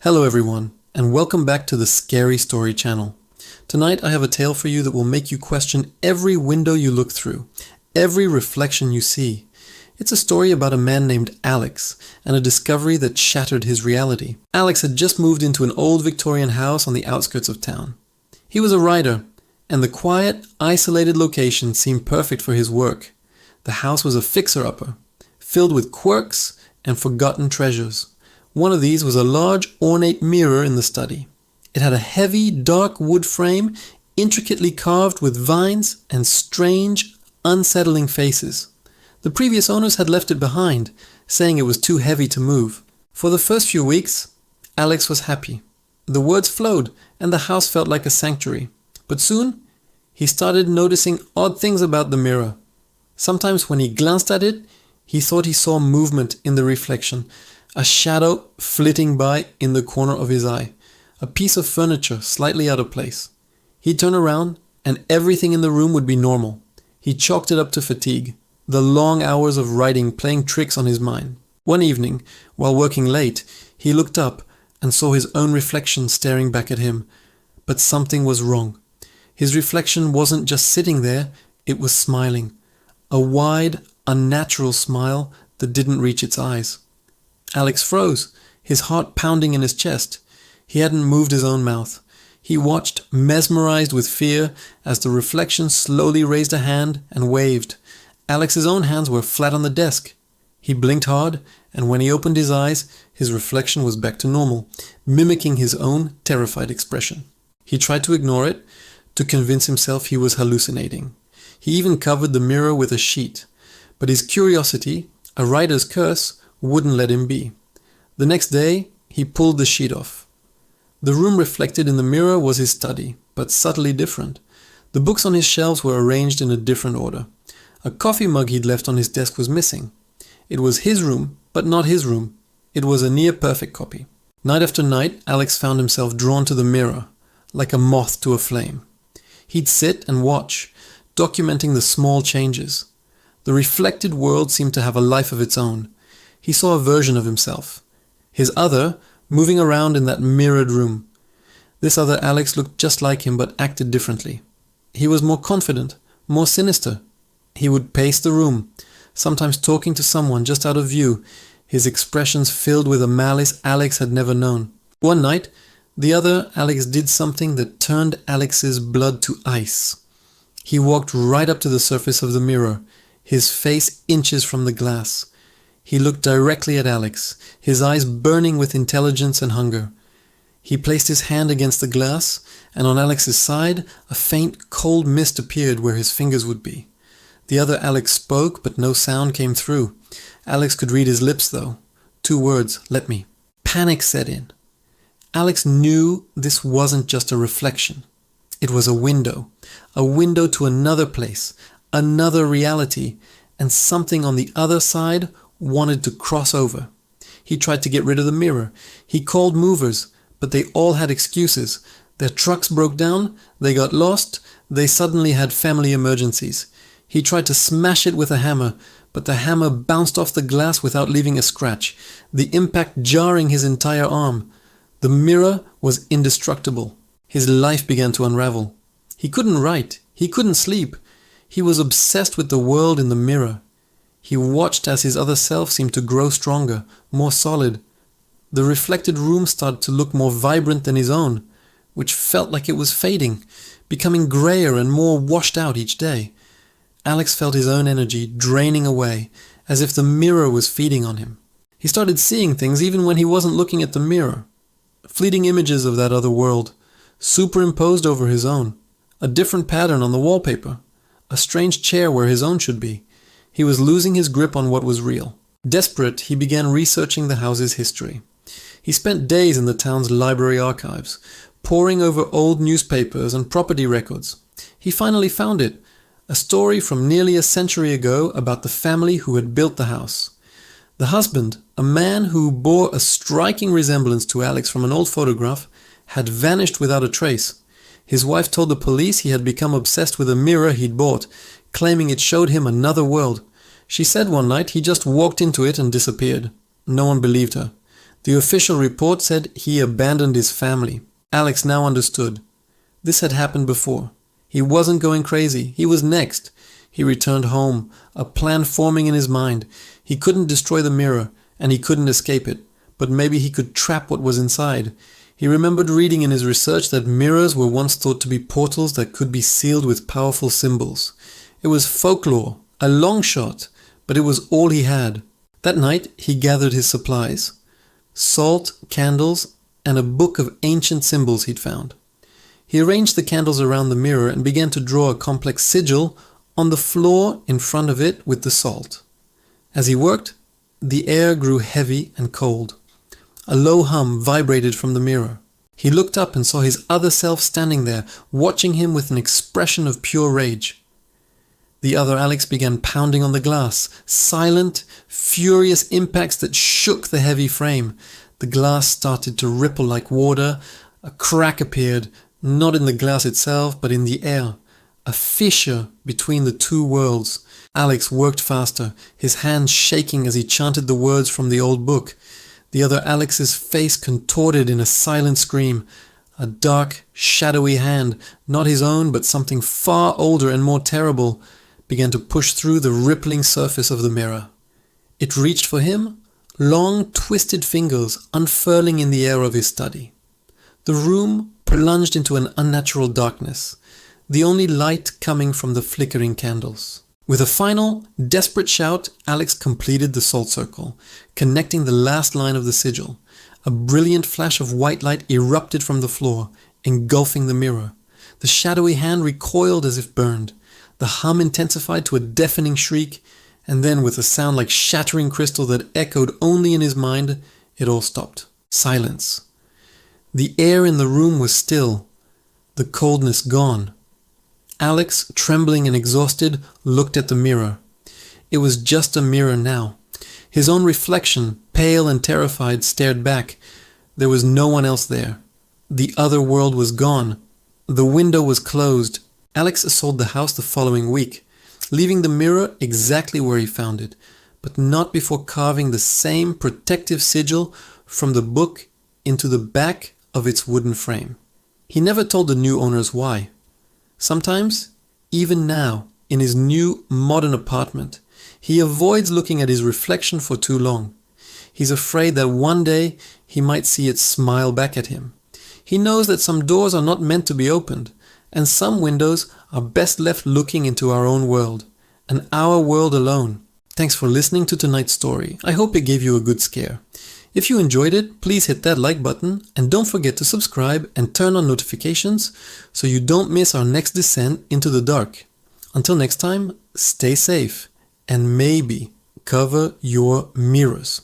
Hello everyone, and welcome back to the Scary Story channel. Tonight I have a tale for you that will make you question every window you look through, every reflection you see. It's a story about a man named Alex, and a discovery that shattered his reality. Alex had just moved into an old Victorian house on the outskirts of town. He was a writer, and the quiet, isolated location seemed perfect for his work. The house was a fixer-upper, filled with quirks and forgotten treasures. One of these was a large, ornate mirror in the study. It had a heavy, dark wood frame, intricately carved with vines and strange, unsettling faces. The previous owners had left it behind, saying it was too heavy to move. For the first few weeks, Alex was happy. The words flowed, and the house felt like a sanctuary. But soon, he started noticing odd things about the mirror. Sometimes when he glanced at it, he thought he saw movement in the reflection, a shadow flitting by in the corner of his eye, a piece of furniture slightly out of place. He'd turn around and everything in the room would be normal. He chalked it up to fatigue, the long hours of writing playing tricks on his mind. One evening, while working late, he looked up and saw his own reflection staring back at him. But something was wrong. His reflection wasn't just sitting there, it was smiling. A wide, unnatural smile that didn't reach its eyes. Alex froze, his heart pounding in his chest. He hadn't moved his own mouth. He watched, mesmerized with fear, as the reflection slowly raised a hand and waved. Alex's own hands were flat on the desk. He blinked hard, and when he opened his eyes, his reflection was back to normal, mimicking his own terrified expression. He tried to ignore it, to convince himself he was hallucinating. He even covered the mirror with a sheet. But his curiosity, a writer's curse, wouldn't let him be. The next day, he pulled the sheet off. The room reflected in the mirror was his study, but subtly different. The books on his shelves were arranged in a different order. A coffee mug he'd left on his desk was missing. It was his room, but not his room. It was a near-perfect copy. Night after night, Alex found himself drawn to the mirror, like a moth to a flame. He'd sit and watch, documenting the small changes. The reflected world seemed to have a life of its own. He saw a version of himself, his other, moving around in that mirrored room. This other Alex looked just like him but acted differently. He was more confident, more sinister. He would pace the room, sometimes talking to someone just out of view, his expressions filled with a malice Alex had never known. One night, the other Alex did something that turned Alex's blood to ice. He walked right up to the surface of the mirror, his face inches from the glass. He looked directly at Alex, his eyes burning with intelligence and hunger. He placed his hand against the glass, and on Alex's side, a faint, cold mist appeared where his fingers would be. The other Alex spoke, but no sound came through. Alex could read his lips, though. 2 words, "Let me." Panic set in. Alex knew this wasn't just a reflection. It was a window to another place, another reality, and something on the other side wanted to cross over. He tried to get rid of the mirror. He called movers, but they all had excuses. Their trucks broke down, they got lost, they suddenly had family emergencies. He tried to smash it with a hammer, but the hammer bounced off the glass without leaving a scratch, the impact jarring his entire arm. The mirror was indestructible. His life began to unravel. He couldn't write. He couldn't sleep. He was obsessed with the world in the mirror. He watched as his other self seemed to grow stronger, more solid. The reflected room started to look more vibrant than his own, which felt like it was fading, becoming grayer and more washed out each day. Alex felt his own energy draining away, as if the mirror was feeding on him. He started seeing things even when he wasn't looking at the mirror. Fleeting images of that other world, superimposed over his own. A different pattern on the wallpaper. A strange chair where his own should be. He was losing his grip on what was real. Desperate, he began researching the house's history. He spent days in the town's library archives, poring over old newspapers and property records. He finally found it, a story from nearly a century ago about the family who had built the house. The husband, a man who bore a striking resemblance to Alex from an old photograph, had vanished without a trace. His wife told the police he had become obsessed with a mirror he'd bought, claiming it showed him another world. She said one night he just walked into it and disappeared. No one believed her. The official report said he abandoned his family. Alex now understood. This had happened before. He wasn't going crazy. He was next. He returned home, a plan forming in his mind. He couldn't destroy the mirror, and he couldn't escape it, but maybe he could trap what was inside. He remembered reading in his research that mirrors were once thought to be portals that could be sealed with powerful symbols. It was folklore, a long shot, but it was all he had. That night he gathered his supplies: salt, candles, and a book of ancient symbols he'd found. He arranged the candles around the mirror and began to draw a complex sigil on the floor in front of it with the salt. As he worked, the air grew heavy and cold. A low hum vibrated from the mirror. He looked up and saw his other self standing there, watching him with an expression of pure rage. The other Alex began pounding on the glass, silent, furious impacts that shook the heavy frame. The glass started to ripple like water. A crack appeared, not in the glass itself, but in the air. A fissure between the two worlds. Alex worked faster, his hands shaking as he chanted the words from the old book. The other Alex's face contorted in a silent scream. A dark, shadowy hand, not his own but something far older and more terrible, began to push through the rippling surface of the mirror. It reached for him, long twisted fingers unfurling in the air of his study. The room plunged into an unnatural darkness, the only light coming from the flickering candles. With a final, desperate shout, Alex completed the salt circle, connecting the last line of the sigil. A brilliant flash of white light erupted from the floor, engulfing the mirror. The shadowy hand recoiled as if burned. The hum intensified to a deafening shriek, and then with a sound like shattering crystal that echoed only in his mind, it all stopped. Silence. The air in the room was still, the coldness gone. Alex, trembling and exhausted, looked at the mirror. It was just a mirror now. His own reflection, pale and terrified, stared back. There was no one else there. The other world was gone. The window was closed. Alex sold the house the following week, leaving the mirror exactly where he found it, but not before carving the same protective sigil from the book into the back of its wooden frame. He never told the new owners why. Sometimes, even now, in his new modern apartment, he avoids looking at his reflection for too long. He's afraid that one day he might see it smile back at him. He knows that some doors are not meant to be opened, and some windows are best left looking into our own world, and our world alone. Thanks for listening to tonight's story. I hope it gave you a good scare. If you enjoyed it, please hit that like button and don't forget to subscribe and turn on notifications so you don't miss our next descent into the dark. Until next time, stay safe and maybe cover your mirrors.